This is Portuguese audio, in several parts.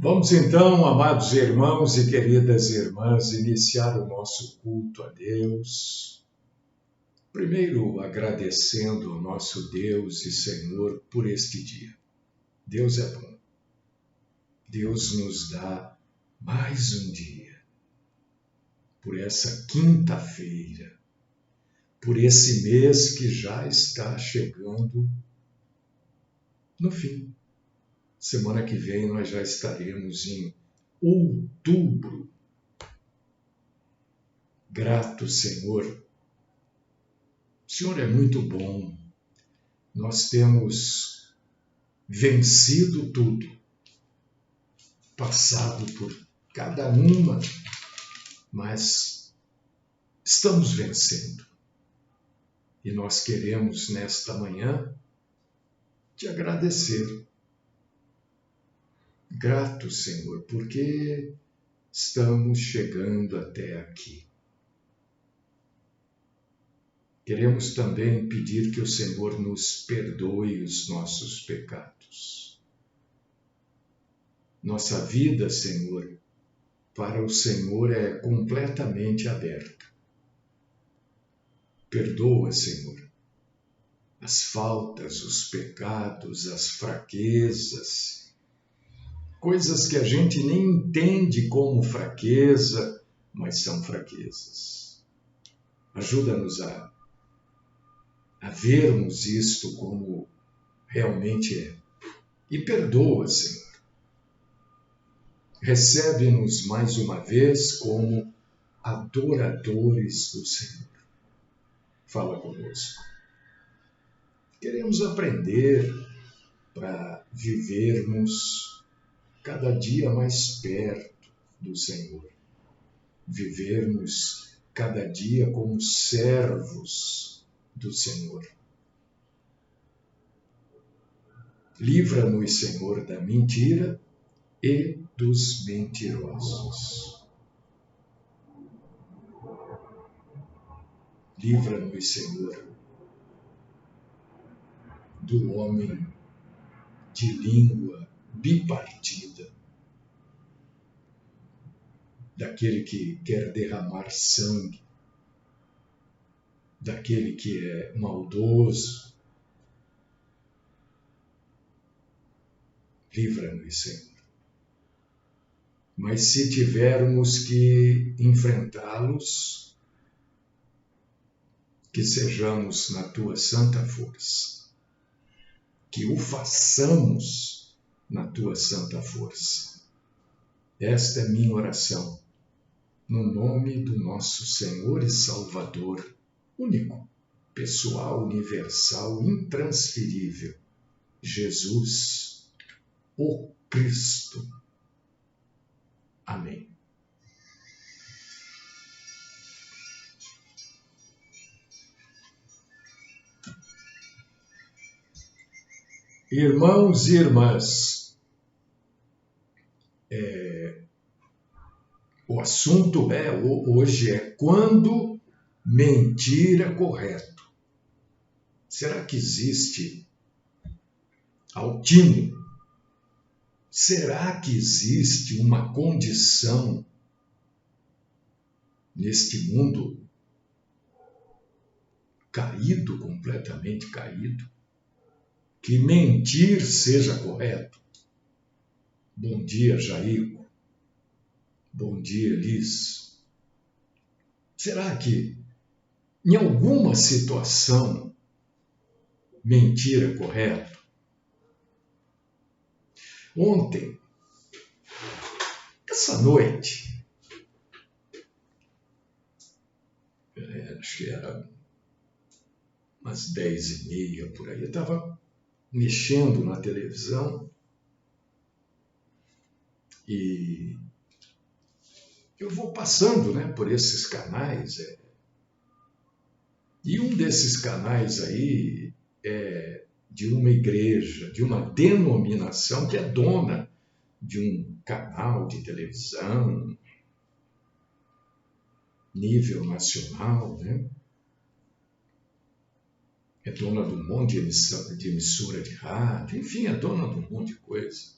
Vamos então, amados irmãos e queridas irmãs, iniciar o nosso culto a Deus. Primeiro, agradecendo ao nosso Deus e Senhor por este dia. Deus é bom. Deus nos dá mais um dia. Por essa quinta-feira, por esse mês que já está chegando no fim. Semana que vem nós já estaremos em outubro. Grato, Senhor. O Senhor é muito bom. Nós temos vencido tudo, passado por cada uma, mas estamos vencendo. E nós queremos, nesta manhã, te agradecer. Grato, Senhor, porque estamos chegando até aqui. Queremos também pedir que o Senhor nos perdoe os nossos pecados. Nossa vida, Senhor, para o Senhor é completamente aberta. Perdoa, Senhor, as faltas, os pecados, as fraquezas, coisas que a gente nem entende como fraqueza, mas são fraquezas. Ajuda-nos a vermos isto como realmente é. E perdoa, Senhor. Recebe-nos mais uma vez como adoradores do Senhor. Fala conosco. Queremos aprender para vivermos cada dia mais perto do Senhor. Vivermos cada dia como servos do Senhor. Livra-nos, Senhor, da mentira e dos mentirosos. Livra-nos, Senhor, do homem de língua bipartida, daquele que quer derramar sangue, daquele que é maldoso. Livra-nos, Senhor. Mas se tivermos que enfrentá-los, que sejamos na tua santa força, que o façamos na tua santa força. Esta é minha oração, no nome do nosso Senhor e Salvador, único, pessoal, universal, intransferível, Jesus, o Cristo. Amém. Irmãos e irmãs, o assunto hoje é quando mentir é correto. Será que existe ao tino? Será que existe uma condição neste mundo caído, completamente caído, que mentir seja correto? Bom dia, Jair. Bom dia, Liz. Será que em alguma situação mentir é correto? Ontem, essa noite, acho que era umas 10h30 por aí, eu estava mexendo na televisão e eu vou passando, por esses canais, e um desses canais aí é de uma igreja, de uma denominação que é dona de um canal de televisão, nível nacional, É dona de um monte de emissora de rádio, enfim, é dona de um monte de coisa.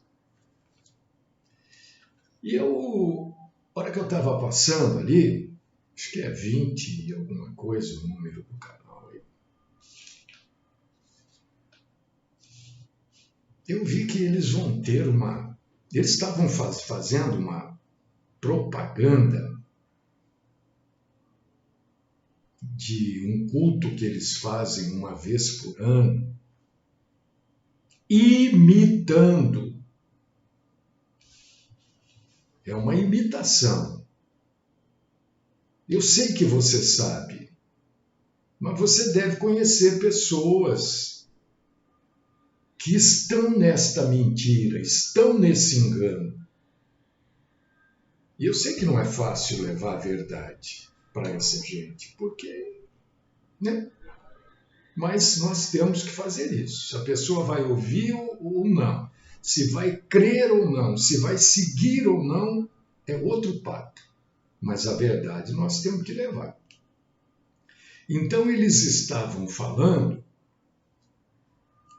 E a hora que eu estava passando ali, acho que é 20 e alguma coisa o número do canal aí, eu vi que eles vão ter eles estavam fazendo uma propaganda de um culto que eles fazem uma vez por ano, imitando. É uma imitação. Eu sei que você sabe, mas você deve conhecer pessoas que estão nesta mentira, estão nesse engano. E eu sei que não é fácil levar a verdade para essa gente, porque, né? Mas nós temos que fazer isso. Se a pessoa vai ouvir ou não, se vai crer ou não, se vai seguir ou não, é outro papo. Mas a verdade nós temos que levar. Então eles estavam falando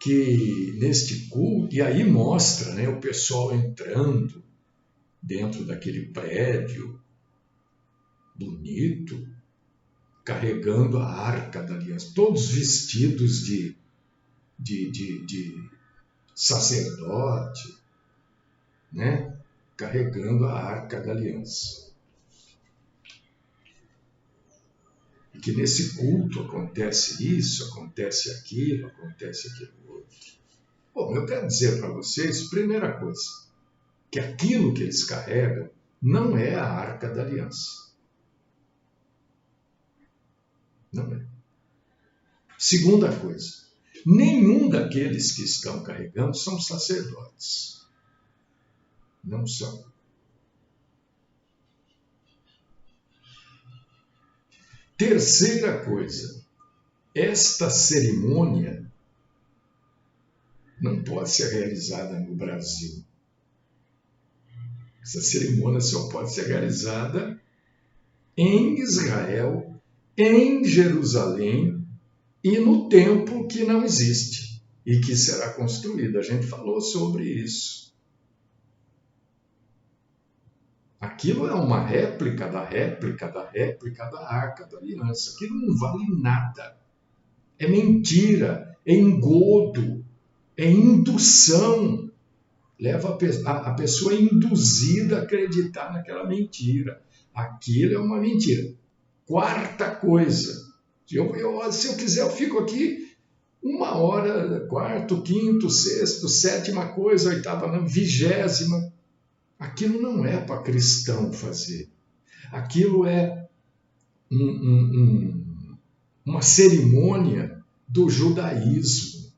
que neste culto, e aí mostra, né, o pessoal entrando dentro daquele prédio bonito, carregando a arca da aliança, todos vestidos de sacerdote, né, carregando a arca da aliança. E que nesse culto acontece isso, acontece aquilo outro. Bom, eu quero dizer para vocês, primeira coisa, que aquilo que eles carregam não é a arca da aliança. Não é. Segunda coisa, nenhum daqueles que estão carregando são sacerdotes. Não são. Terceira coisa, esta cerimônia não pode ser realizada no Brasil. Essa cerimônia só pode ser realizada em Israel, em Jerusalém e no templo que não existe e que será construído. A gente falou sobre isso. Aquilo é uma réplica da réplica da réplica da Arca da Aliança. Aquilo não vale nada. É mentira, é engodo, é indução. Leva a pessoa induzida a acreditar naquela mentira. Aquilo é uma mentira. Quarta coisa, se eu quiser, eu fico aqui 1 hora, quarto, quinto, sexto, sétima coisa, oitava, vigésima. Aquilo não é para cristão fazer. Aquilo é uma cerimônia do judaísmo.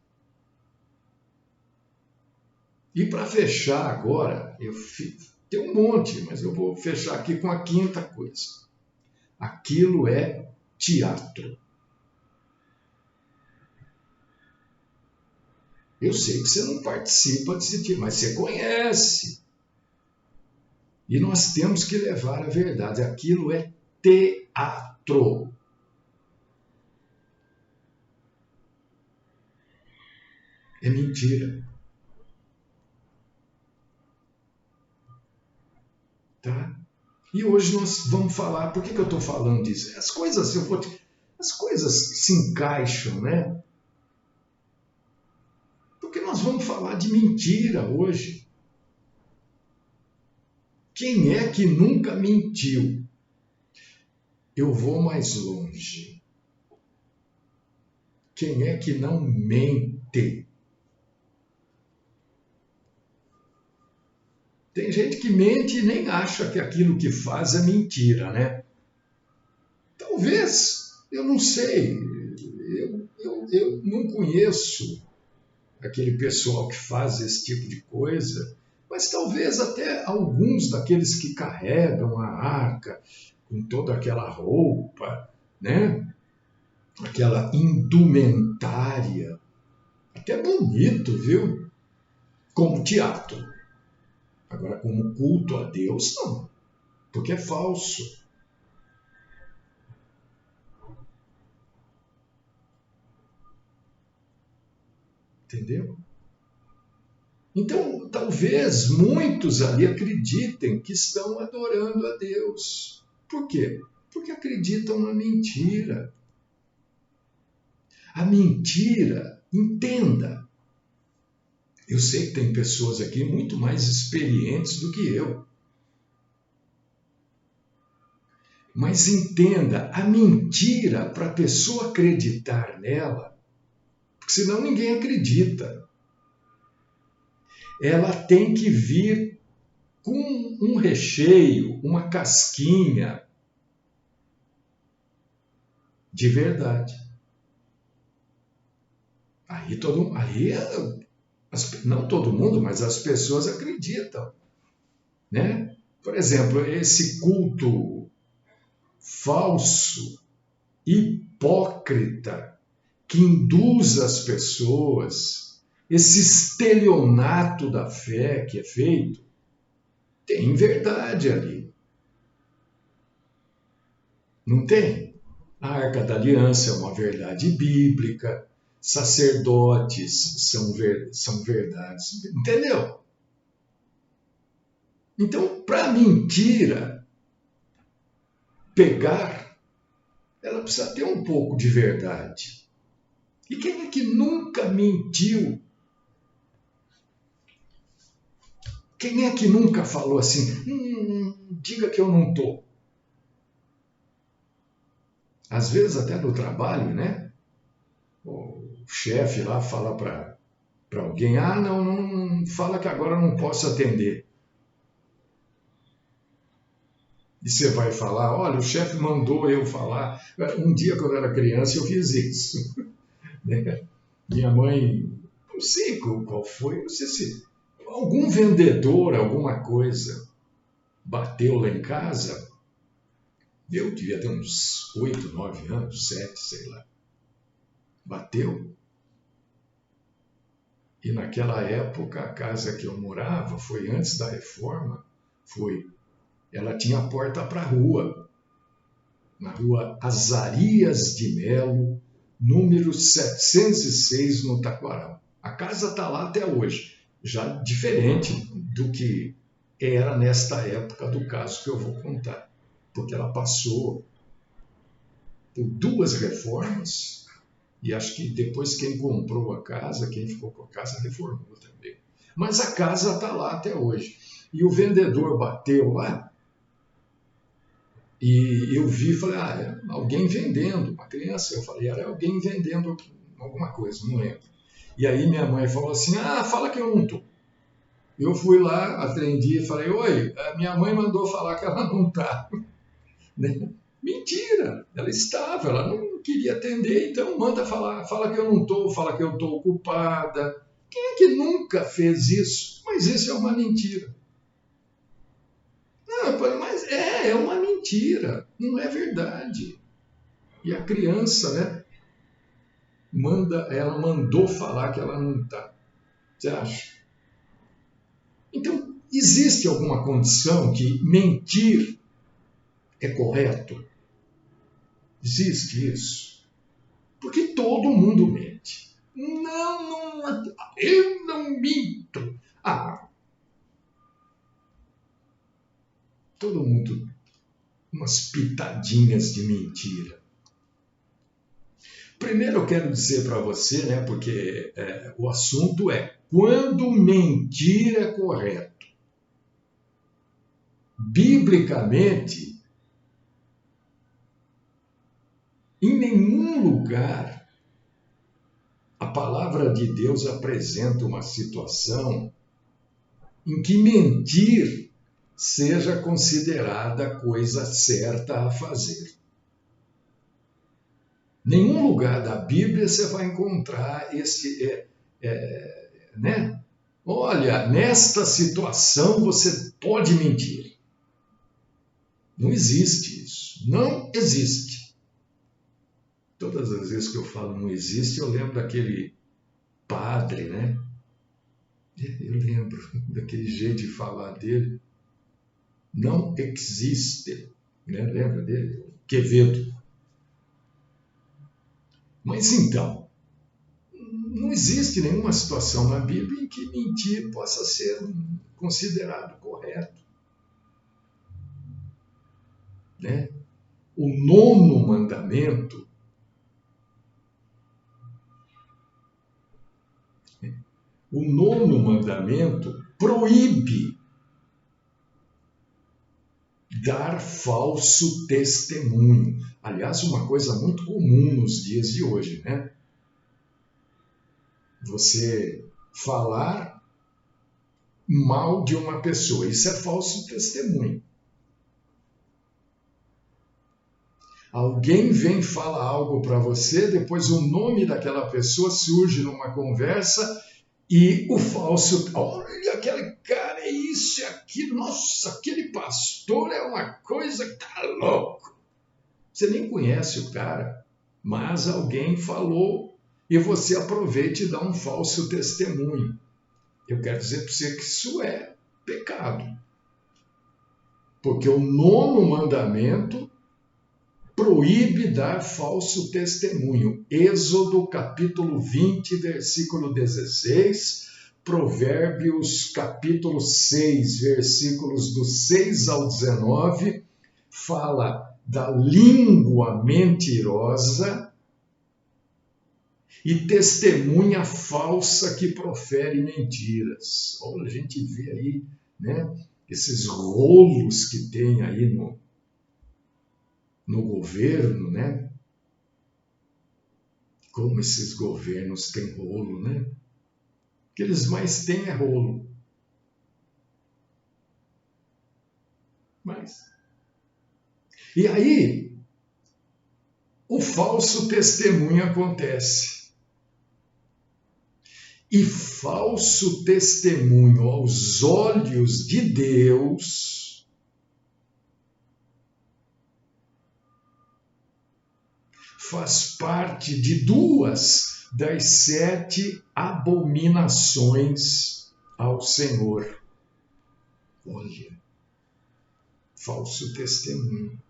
E para fechar agora, tem um monte, mas eu vou fechar aqui com a quinta coisa. Aquilo é teatro. Eu sei que você não participa desse tipo, mas você conhece. E nós temos que levar a verdade. Aquilo é teatro. É mentira. Tá? E hoje nós vamos falar, por que eu estou falando disso? As coisas se encaixam, né? Porque nós vamos falar de mentira hoje. Quem é que nunca mentiu? Eu vou mais longe. Quem é que não mente? Tem gente que mente e nem acha que aquilo que faz é mentira, né? Talvez, eu não sei, eu não conheço aquele pessoal que faz esse tipo de coisa, mas talvez até alguns daqueles que carregam a arca com toda aquela roupa, né? Aquela indumentária, até bonito, viu? Como teatro. Agora, como culto a Deus, não, porque é falso. Entendeu? Então, talvez muitos ali acreditem que estão adorando a Deus. Por quê? Porque acreditam na mentira. A mentira, entenda. Eu sei que tem pessoas aqui muito mais experientes do que eu. Mas entenda, a mentira, para a pessoa acreditar nela, porque senão ninguém acredita, ela tem que vir com um recheio, uma casquinha de verdade. Não todo mundo, mas as pessoas acreditam, né? Por exemplo, esse culto falso, hipócrita, que induz as pessoas, esse estelionato da fé que é feito, tem verdade ali. Não tem? A Arca da Aliança é uma verdade bíblica, sacerdotes são verdades, entendeu? Então, para a mentira pegar, ela precisa ter um pouco de verdade. E quem é que nunca mentiu? Quem é que nunca falou assim, diga que eu não estou? Às vezes até no trabalho, né? O chefe lá fala para alguém, não, fala que agora eu não posso atender. E você vai falar, olha, o chefe mandou eu falar. Um dia, quando eu era criança, eu fiz isso. Né? Minha mãe, não sei qual foi, não sei se algum vendedor, alguma coisa, bateu lá em casa. Eu devia ter uns 8, 9 anos, 7, sei lá. Bateu. E naquela época, a casa que eu morava, foi antes da reforma, ela tinha a porta para a rua, na rua Azarias de Melo, número 706, no Taquaral. A casa está lá até hoje, já diferente do que era nesta época do caso que eu vou contar, porque ela passou por 2 reformas, e acho que depois quem comprou a casa, quem ficou com a casa, reformou também. Mas a casa está lá até hoje. E o vendedor bateu lá, e eu vi e falei, é alguém vendendo, uma criança. Eu falei, era alguém vendendo alguma coisa, não lembro. E aí minha mãe falou assim, fala que eu não estou. Eu fui lá, atendi e falei, oi, a minha mãe mandou falar que ela não está. Mentira, ela estava, ela não queria atender, então manda falar, fala que eu não estou, fala que eu estou ocupada. Quem é que nunca fez isso? Mas isso é uma mentira. Não, mas é uma mentira, não é verdade. E a criança, né, ela mandou falar que ela não está. Você acha? Então, existe alguma condição que mentir é correto? Existe isso? Porque todo mundo mente. Não, eu não minto. Todo mundo, umas pitadinhas de mentira. Primeiro eu quero dizer para você, né, porque o assunto é quando mentir é correto. Biblicamente, em nenhum lugar a palavra de Deus apresenta uma situação em que mentir seja considerada coisa certa a fazer. Nenhum lugar da Bíblia você vai encontrar né? Olha, nesta situação você pode mentir. Não existe isso. Não existe. Todas as vezes que eu falo não existe, eu lembro daquele padre, né? Eu lembro daquele jeito de falar dele. Não existe. Né? Lembra dele? Quevedo. Mas então, não existe nenhuma situação na Bíblia em que mentir possa ser considerado correto, né? O nono mandamento, proíbe dar falso testemunho. Aliás, uma coisa muito comum nos dias de hoje, né? Você falar mal de uma pessoa, isso é falso testemunho. Alguém vem falar algo para você, depois o nome daquela pessoa surge numa conversa e o falso, olha, aquele cara é isso e aquilo, nossa, aquele pastor é uma coisa que tá louco. Você nem conhece o cara, mas alguém falou e você aproveita e dá um falso testemunho. Eu quero dizer para você que isso é pecado. Porque o nono mandamento proíbe dar falso testemunho. Êxodo capítulo 20, versículo 16, Provérbios capítulo 6, versículos do 6 ao 19, fala da língua mentirosa e testemunha falsa que profere mentiras. Olha, a gente vê aí, né, esses rolos que tem aí no governo, né? Como esses governos têm rolo, né? O que eles mais têm é rolo. E aí, o falso testemunho acontece. E falso testemunho aos olhos de Deus faz parte de 2 das 7 abominações ao Senhor. Olha, falso testemunho.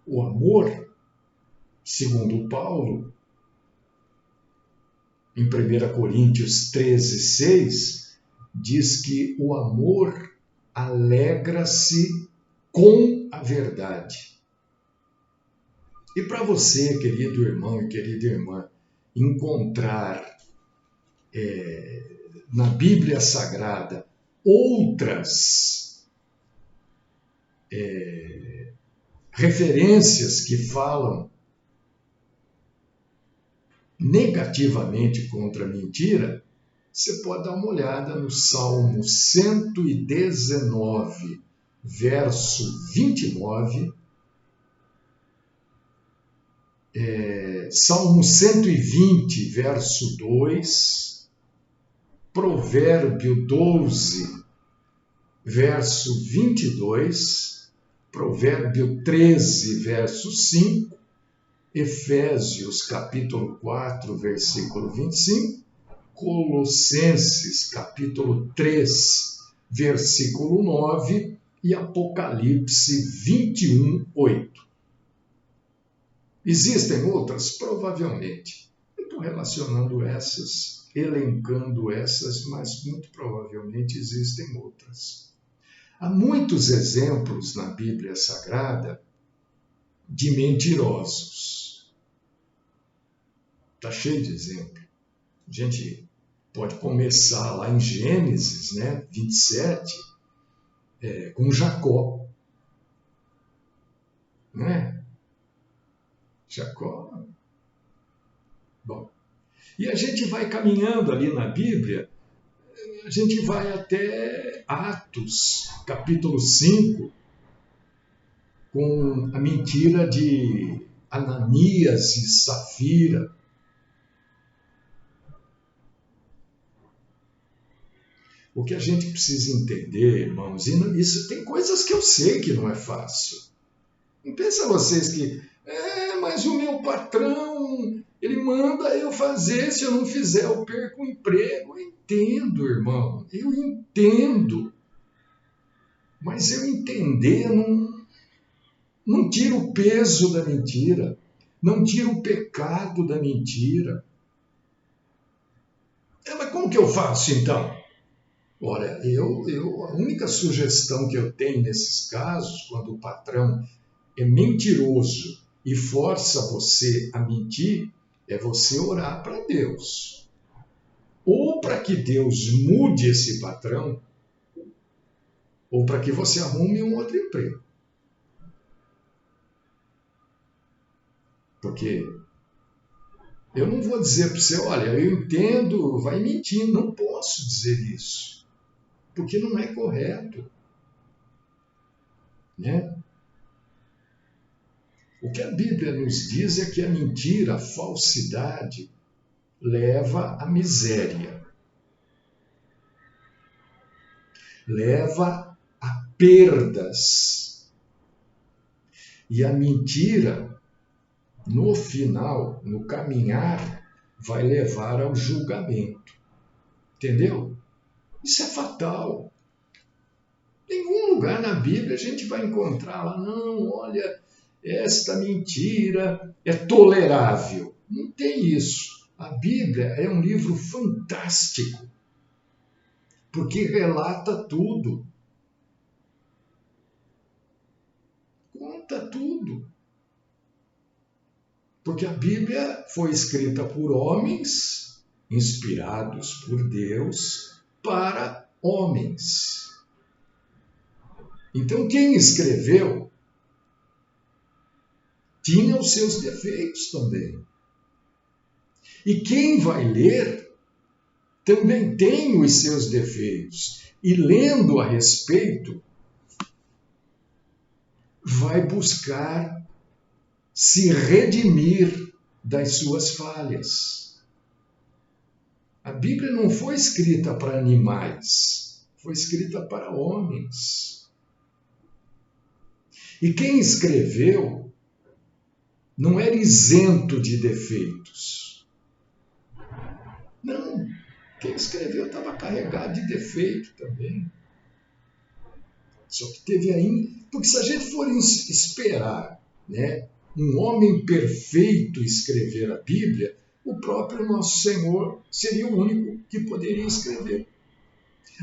O amor, segundo Paulo, em 1 Coríntios 13, 6, diz que o amor alegra-se com a verdade. E para você, querido irmão e querida irmã, encontrar na Bíblia Sagrada outras referências que falam negativamente contra a mentira, você pode dar uma olhada no Salmo 119, verso 29, Salmo 120, verso 2, Provérbio 12, verso 22, Provérbio 13, verso 5, Efésios capítulo 4, versículo 25, Colossenses capítulo 3, versículo 9 e Apocalipse 21, 8. Existem outras? Provavelmente. Eu estou relacionando essas, elencando essas, mas muito provavelmente existem outras. Há muitos exemplos na Bíblia Sagrada de mentirosos. Está cheio de exemplo. A gente pode começar lá em Gênesis, né, 27, com Jacó. Né? Jacó. Bom, e a gente vai caminhando ali na Bíblia, a gente vai até Atos, capítulo 5, com a mentira de Ananias e Safira. O que a gente precisa entender, irmãos, e isso tem coisas que eu sei que não é fácil. Não pensa vocês que, mas o meu patrão, ele manda eu fazer, se eu não fizer eu perco o emprego. Eu entendo, irmão, eu entendo. Mas eu entender não tira o peso da mentira, não tira o pecado da mentira. como que eu faço então? Olha, a única sugestão que eu tenho nesses casos, quando o patrão é mentiroso e força você a mentir, é você orar para Deus. Ou para que Deus mude esse patrão, ou para que você arrume um outro emprego. Porque eu não vou dizer para você, olha, eu entendo, vai mentir. Não posso dizer isso, porque não é correto. Né? O que a Bíblia nos diz é que a mentira, a falsidade, leva à miséria, leva a perdas. E a mentira, no final, no caminhar, vai levar ao julgamento. Entendeu? Isso é fatal. Em nenhum lugar na Bíblia a gente vai encontrar lá, não, olha, esta mentira é tolerável. Não tem isso. A Bíblia é um livro fantástico, porque relata tudo. Conta tudo. Porque a Bíblia foi escrita por homens, inspirados por Deus, para homens. Então, quem escreveu tinha os seus defeitos também. E quem vai ler também tem os seus defeitos. E lendo a respeito, vai buscar se redimir das suas falhas. A Bíblia não foi escrita para animais, foi escrita para homens. E quem escreveu não era isento de defeitos. Não, quem escreveu estava carregado de defeito também. Só que teve ainda... Porque se a gente for esperar, né, um homem perfeito escrever a Bíblia, o próprio nosso Senhor seria o único que poderia escrever.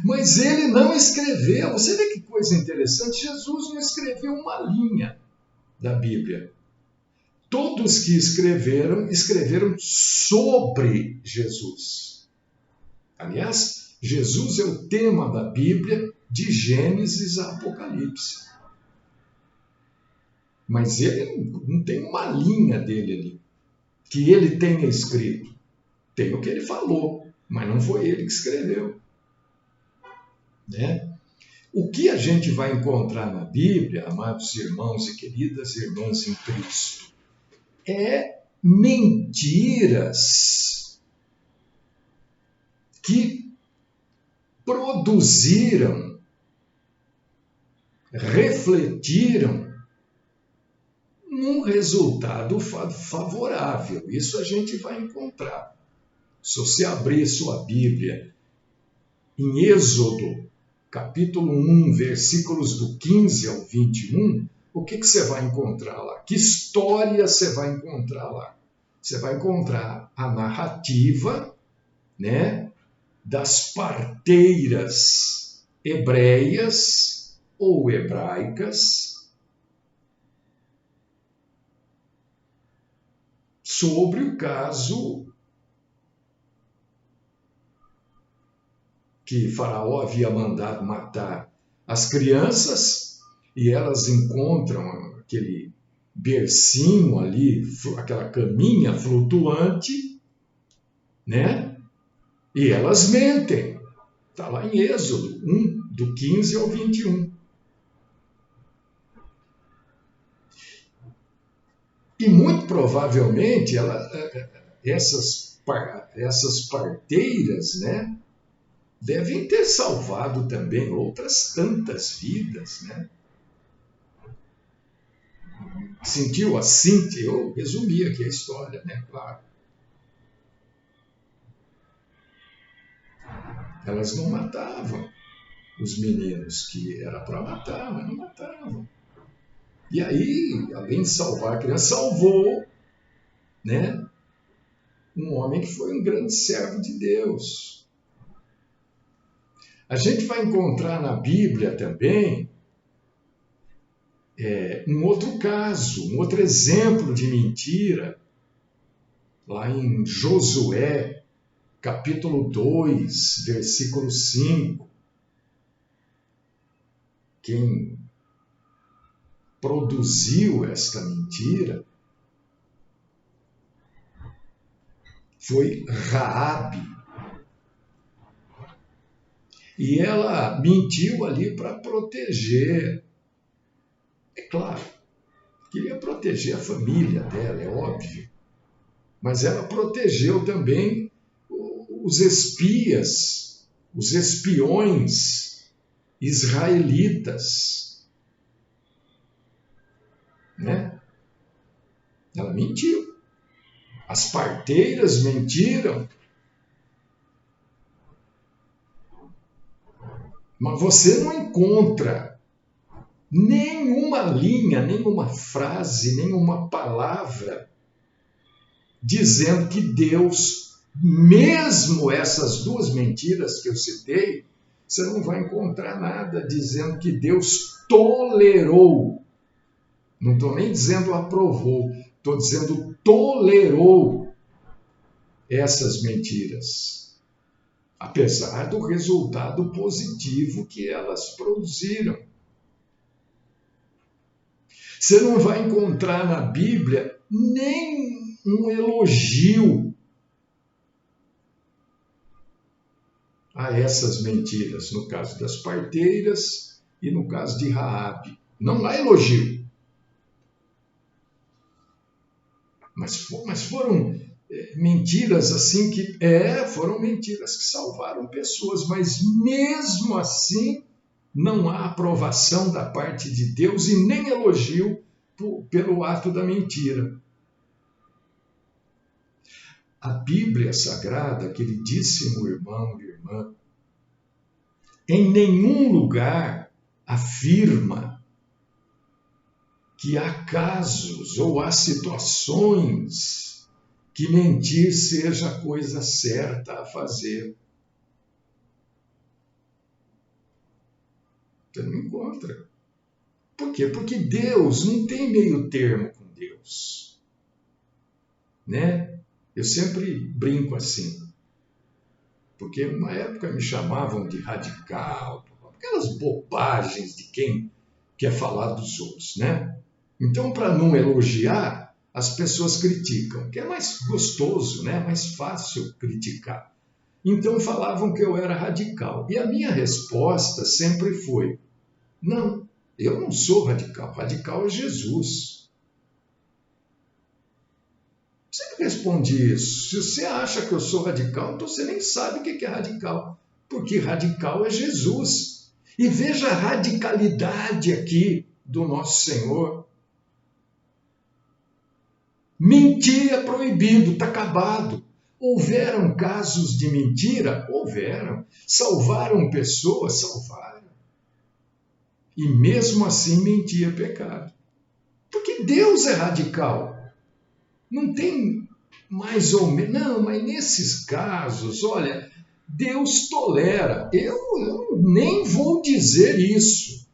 Mas ele não escreveu. Você vê que coisa interessante. Jesus não escreveu uma linha da Bíblia. Todos que escreveram sobre Jesus. Aliás, Jesus é o tema da Bíblia de Gênesis a Apocalipse. Mas ele não tem uma linha dele ali, que ele tenha escrito. Tem o que ele falou, mas não foi ele que escreveu. Né? O que a gente vai encontrar na Bíblia, amados irmãos e queridas irmãs em Cristo, é mentiras que produziram, refletiram um resultado favorável. Isso a gente vai encontrar. Se você abrir sua Bíblia em Êxodo, capítulo 1, versículos do 15 ao 21, o que você vai encontrar lá? Que história você vai encontrar lá? Você vai encontrar a narrativa, né, das parteiras hebreias ou hebraicas sobre o caso que Faraó havia mandado matar as crianças e elas encontram aquele bercinho ali, aquela caminha flutuante, né? E elas mentem. Está lá em Êxodo 1, do 15 ao 21. E muito provavelmente essas parteiras, né, devem ter salvado também outras tantas vidas, né? Sentiu assim? Eu resumi aqui a história, né? Claro. Elas não matavam os meninos, que era para matar, mas não matavam. E aí, além de salvar a criança, salvou, né, um homem que foi um grande servo de Deus. A gente vai encontrar na Bíblia também um outro caso, um outro exemplo de mentira, lá em Josué, capítulo 2, versículo 5. Quem produziu esta mentira foi Raabe. E ela mentiu ali para proteger, é claro, queria proteger a família dela, é óbvio, mas ela protegeu também os espias, os espiões israelitas, né? Ela mentiu. As parteiras mentiram. Mas você não encontra nenhuma linha, nenhuma frase, nenhuma palavra dizendo que Deus, mesmo essas duas mentiras que eu citei, você não vai encontrar nada dizendo que Deus tolerou. Não estou nem dizendo aprovou, estou dizendo tolerou essas mentiras, apesar do resultado positivo que elas produziram. Você não vai encontrar na Bíblia nem um elogio a essas mentiras, no caso das parteiras e no caso de Raabe. Não há elogio. Mas foram mentiras assim que... foram mentiras que salvaram pessoas, mas mesmo assim não há aprovação da parte de Deus e nem elogio pelo ato da mentira. A Bíblia Sagrada, queridíssimo irmão e irmã, em nenhum lugar afirma que há casos ou há situações que mentir seja a coisa certa a fazer. Você não encontra. Por quê? Porque Deus não tem meio termo com Deus. Né? Eu sempre brinco assim, porque uma época me chamavam de radical, aquelas bobagens de quem quer falar dos outros, né? Então, para não elogiar, as pessoas criticam, que é mais gostoso, né? Mais fácil criticar. Então falavam que eu era radical. E a minha resposta sempre foi: não, eu não sou radical. Radical é Jesus. Sempre respondi isso. Se você acha que eu sou radical, então você nem sabe o que é radical. Porque radical é Jesus. E veja a radicalidade aqui do nosso Senhor. Mentir é proibido, está acabado. Houveram casos de mentira? Houveram. Salvaram pessoas? Salvaram. E mesmo assim mentir é pecado. Porque Deus é radical. Não tem mais ou menos. Não, mas nesses casos, olha, Deus tolera. Eu nem vou dizer isso.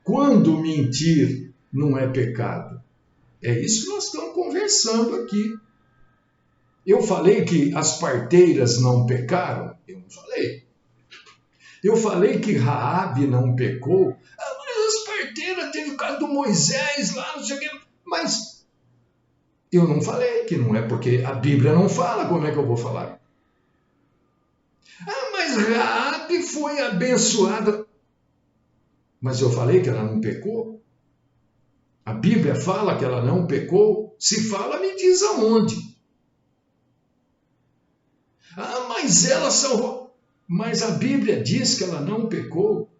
Quando mentir não é pecado? É isso que nós estamos conversando aqui. Eu falei que as parteiras não pecaram? Eu não falei. Eu falei que Raabe não pecou? Mas as parteiras teve o caso do Moisés lá, não sei o quê. Mas eu não falei que não é, porque a Bíblia não fala, como é que eu vou falar? Mas Raabe foi abençoada. Mas eu falei que ela não pecou? A Bíblia fala que ela não pecou? Se fala, me diz aonde. Mas ela salvou. Mas a Bíblia diz que ela não pecou.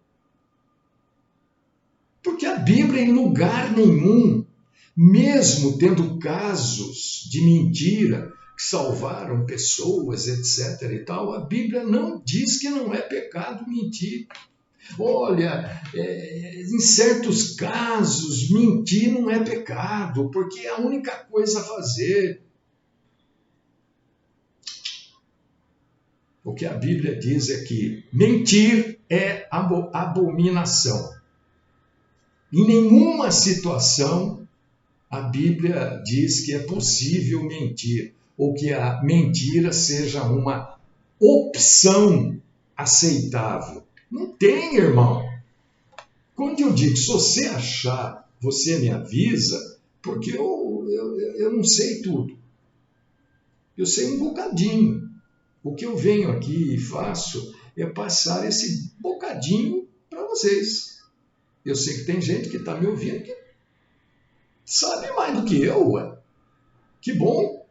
Porque a Bíblia, em lugar nenhum, mesmo tendo casos de mentira que salvaram pessoas, etc. e tal, a Bíblia não diz que não é pecado mentir. Olha, em certos casos, mentir não é pecado, porque é a única coisa a fazer. O que a Bíblia diz é que mentir é abominação. Em nenhuma situação a Bíblia diz que é possível mentir, ou que a mentira seja uma opção aceitável. Não tem, irmão. Quando eu digo, se você achar, você me avisa, porque eu não sei tudo. Eu sei um bocadinho. O que eu venho aqui e faço é passar esse bocadinho para vocês. Eu sei que tem gente que está me ouvindo que sabe mais do que eu. Ué. Que bom.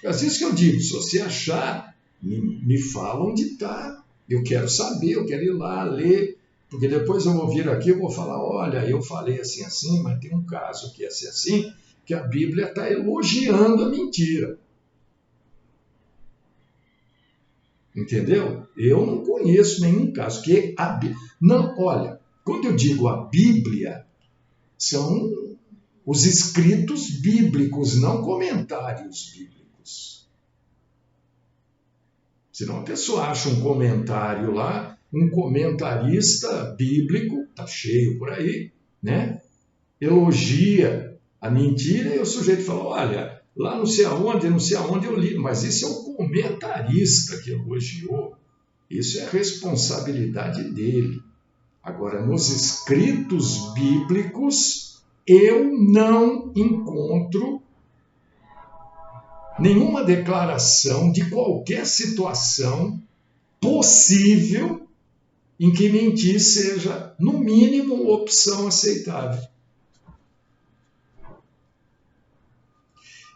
Às vezes que eu digo, se você achar, me fala onde está. Eu quero saber, eu quero ir lá ler. Porque depois eu vou vir aqui e vou falar, olha, eu falei assim, assim, mas tem um caso que é assim, que a Bíblia está elogiando a mentira. Entendeu? Eu não conheço nenhum caso que a Bíblia... Não, olha, quando eu digo a Bíblia, são os escritos bíblicos, não comentários bíblicos. Senão a pessoa acha um comentário lá, um comentarista bíblico, está cheio por aí, né? Elogia a mentira e o sujeito fala, olha, lá não sei aonde eu li, mas isso é um comentarista que elogiou. Isso é responsabilidade dele. Agora, nos escritos bíblicos, eu não encontro nenhuma declaração de qualquer situação possível em que mentir seja, no mínimo, opção aceitável.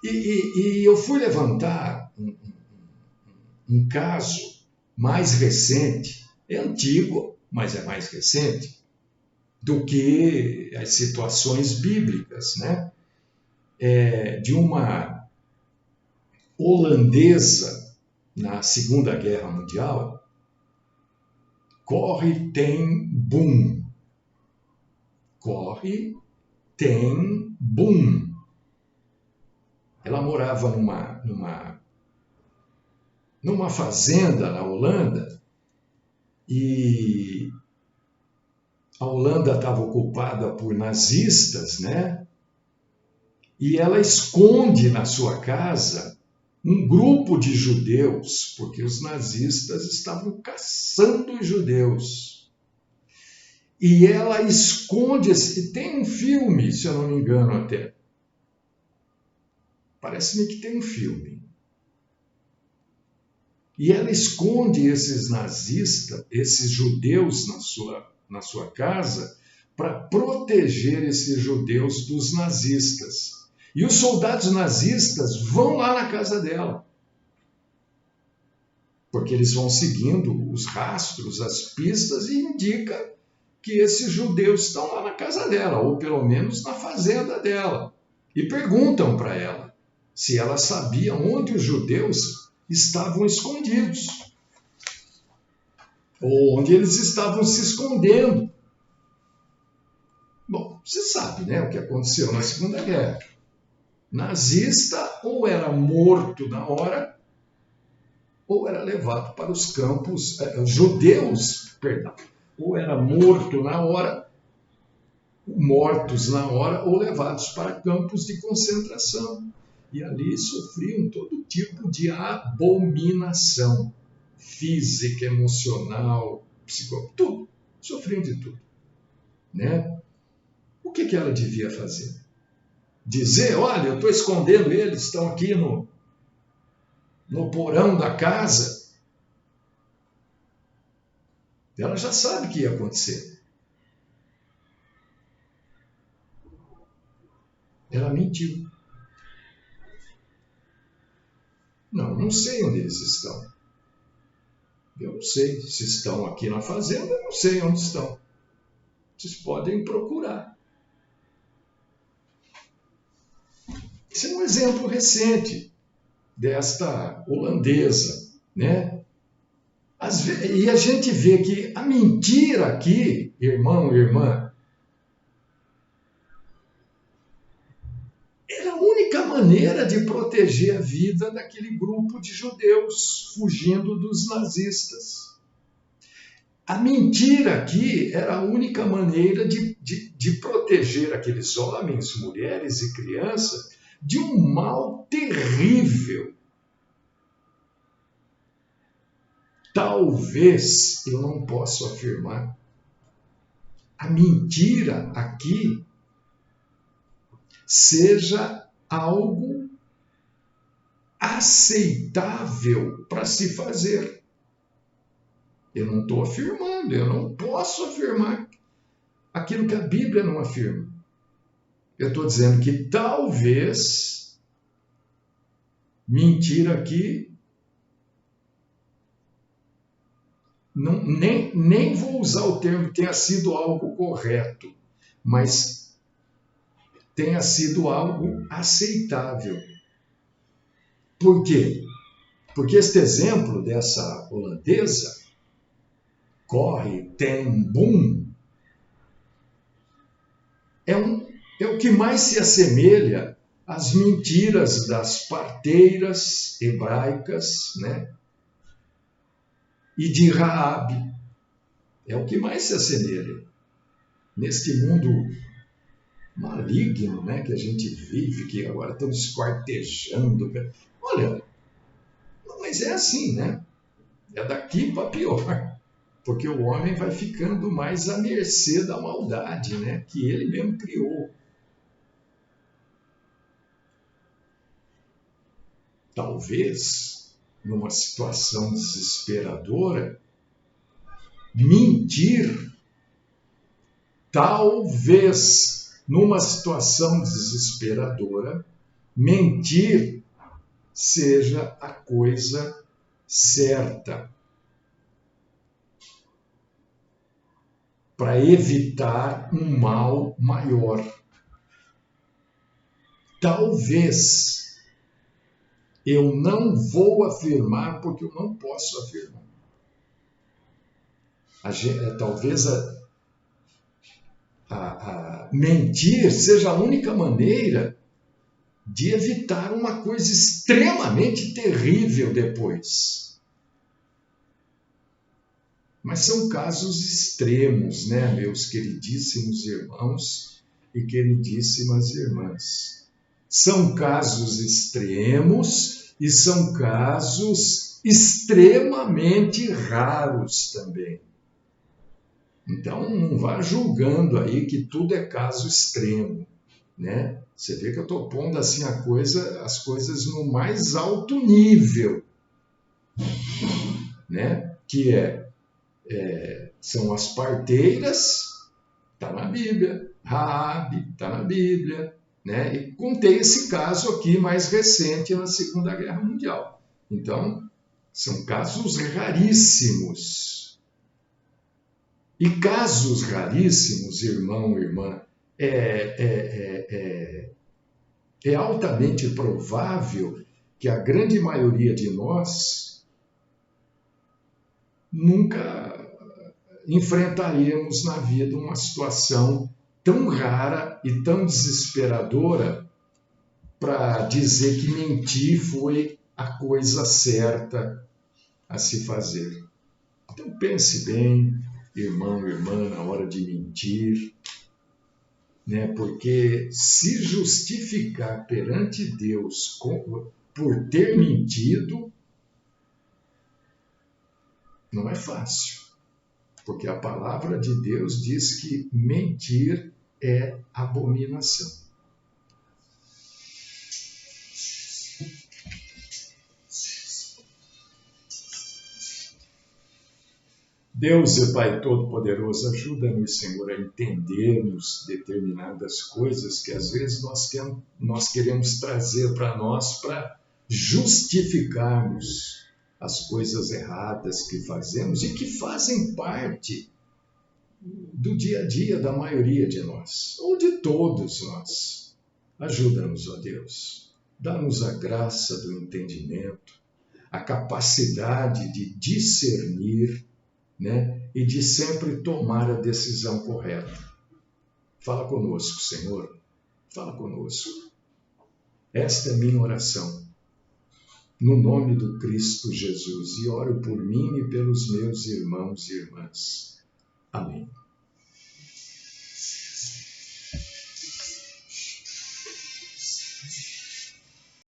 E eu fui levantar um caso mais recente, é antigo, mas é mais recente, do que as situações bíblicas, né? De uma holandesa na Segunda Guerra Mundial, Corrie ten Boom. Corrie ten Boom. Ela morava numa fazenda na Holanda e a Holanda estava ocupada por nazistas, né? E ela esconde na sua casa um grupo de judeus, porque os nazistas estavam caçando os judeus. E ela esconde, tem um filme, se eu não me engano até. Parece-me que tem um filme. E ela esconde esses nazistas, esses judeus na sua casa, para proteger esses judeus dos nazistas. E os soldados nazistas vão lá na casa dela. Porque eles vão seguindo os rastros, as pistas, e indica que esses judeus estão lá na casa dela, ou pelo menos na fazenda dela. E perguntam para ela se ela sabia onde os judeus estavam escondidos, ou onde eles estavam se escondendo. Bom, você sabe, né, o que aconteceu na Segunda Guerra. Nazista ou era morto na hora, ou era levado para os campos, judeus, perdão, ou era morto na hora, mortos na hora, ou levados para campos de concentração. E ali sofriam todo tipo de abominação física, emocional, psicológica, tudo. Sofriam de tudo. Né? O que ela devia fazer? Dizer, olha, eu estou escondendo eles, estão aqui no porão da casa. Ela já sabe o que ia acontecer. Ela mentiu. Não sei onde eles estão. Eu não sei se estão aqui na fazenda, eu não sei onde estão. Vocês podem procurar. Esse é um exemplo recente desta holandesa, né? E a gente vê que a mentira aqui, irmão e irmã, era a única maneira de proteger proteger a vida daquele grupo de judeus fugindo dos nazistas. A mentira aqui era a única maneira de proteger aqueles homens, mulheres e crianças de um mal terrível. Talvez, eu não posso afirmar, a mentira aqui seja algo aceitável para se fazer. Eu não estou afirmando, eu não posso afirmar aquilo que a Bíblia não afirma. Eu estou dizendo que talvez mentira aqui, não, nem vou usar o termo tenha sido algo correto, mas tenha sido algo aceitável. Por quê? Porque este exemplo dessa holandesa, Corrie ten Boom, é o que mais se assemelha às mentiras das parteiras hebraicas, né? E de Raabe. É o que mais se assemelha. Neste mundo maligno, né, que a gente vive, que agora estamos esquartejando. Olha, mas é assim, né? É daqui para pior. Porque o homem vai ficando mais à mercê da maldade, né? Que ele mesmo criou. Talvez, numa situação desesperadora, mentir, talvez, numa situação desesperadora, mentir seja a coisa certa para evitar um mal maior. Talvez, eu não vou afirmar porque eu não posso afirmar. Talvez a mentir seja a única maneira de evitar uma coisa extremamente terrível depois. Mas são casos extremos, né, meus queridíssimos irmãos e queridíssimas irmãs? São casos extremos e são casos extremamente raros também. Então, não vá julgando aí que tudo é caso extremo, né? Você vê que eu estou pondo assim as coisas no mais alto nível, né? Que são as parteiras, está na Bíblia, Raabe, está na Bíblia, né? E contei esse caso aqui mais recente na Segunda Guerra Mundial. Então, são casos raríssimos. E casos raríssimos, irmão, irmã, é altamente provável que a grande maioria de nós nunca enfrentaríamos na vida uma situação tão rara e tão desesperadora para dizer que mentir foi a coisa certa a se fazer. Então pense bem, irmão, irmã, na hora de mentir, né? Porque se justificar perante Deus por ter mentido não é fácil, porque a palavra de Deus diz que mentir é abominação. Deus e Pai Todo-Poderoso, ajuda-nos, Senhor, a entendermos determinadas coisas que às vezes nós queremos trazer para nós para justificarmos as coisas erradas que fazemos e que fazem parte do dia a dia da maioria de nós, ou de todos nós. Ajuda-nos, ó Deus. Dá-nos a graça do entendimento, a capacidade de discernir, né? E de sempre tomar a decisão correta. Fala conosco, Senhor. Fala conosco. Esta é minha oração, no nome do Cristo Jesus, e oro por mim e pelos meus irmãos e irmãs. Amém.